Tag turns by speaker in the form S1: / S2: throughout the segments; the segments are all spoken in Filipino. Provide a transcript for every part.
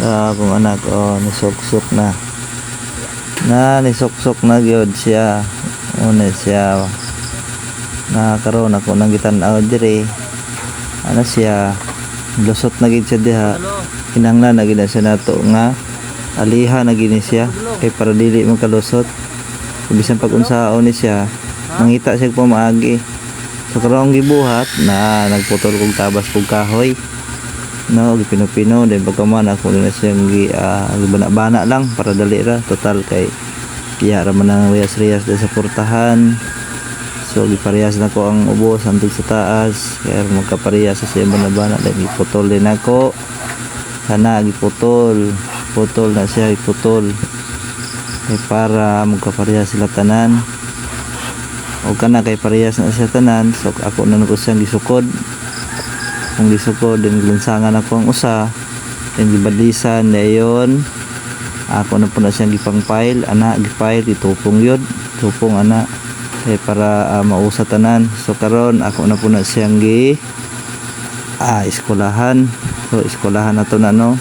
S1: Kung anak nisuksok na nisuksok na gyud siya. Una siya nakaroon ako ng gitanaw diri. Ano siya lusot na gid siya diha. Kinahanglan na gid siya nato nga aliha na gid siya kay para dili magkalusot. Bisan pag unsaon ni siya mangita siya pamaagi. So karong gibuhat na nagputol kog tabas kog kahoy. No, gipino-pino din pagkaman ako na siyang bana lang para dali ra total kay iya ra man ang riyas-riyas sa portahan. So giparehas na ko ang ubos hantod sa taas kaya magkaparehas sa siya bana dahil giputol din ako sana giputol na siya iputol kay para magkaparehas sila tanan o kana kay parehas na siya tanan. So ako na ko siyang gisukod kung gisukod din lansangan ako ang usa then gibadlisan dayon ako na po na siyang gipang file ana gipile itupong yun tupong ana kay para mausa tanan. So karon ako na po na siyang iskulahan. So iskulahan na to na no.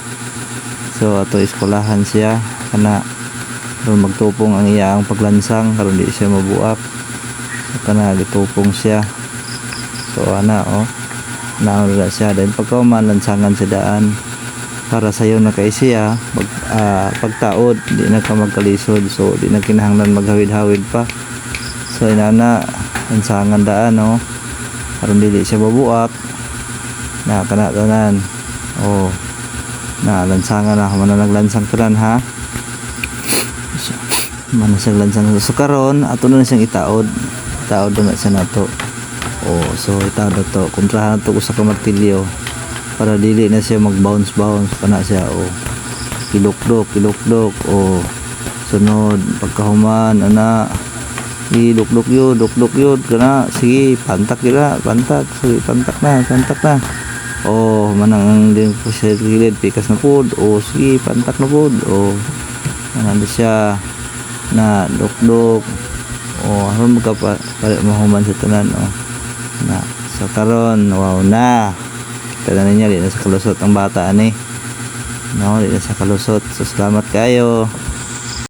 S1: So ato iskulahan siya kana karon magtupong ang iyang paglansang karon di siya mabuak. So kana gitupong siya. So ana naon siya then pagka lansangan sa daan para sayo na kay siya pagtaod di na ka magkalisod. So di na kinahanglan maghawid-hawid pa. So inana lansangan daan karon dili siya mabuak na kana tanan na lansangan na man naglansang tanan ha. So, man siya lansang so karon ato na siyang itaod na siya nato. So itaw na to kontrahan to usa ka martilyo para dili na siya mag-bounce kana siya kilukdok sunod pagkahuman ana dukdok yun kana sige pantak sige pantak na manang din po siya gilid pikas na pod sige pantak na pod manang siya na dukdok haron mahuman sa tanan na so karon wow na tanan niya di na sa kalusot ang bata ani di na sa kalusot. So salamat kayo.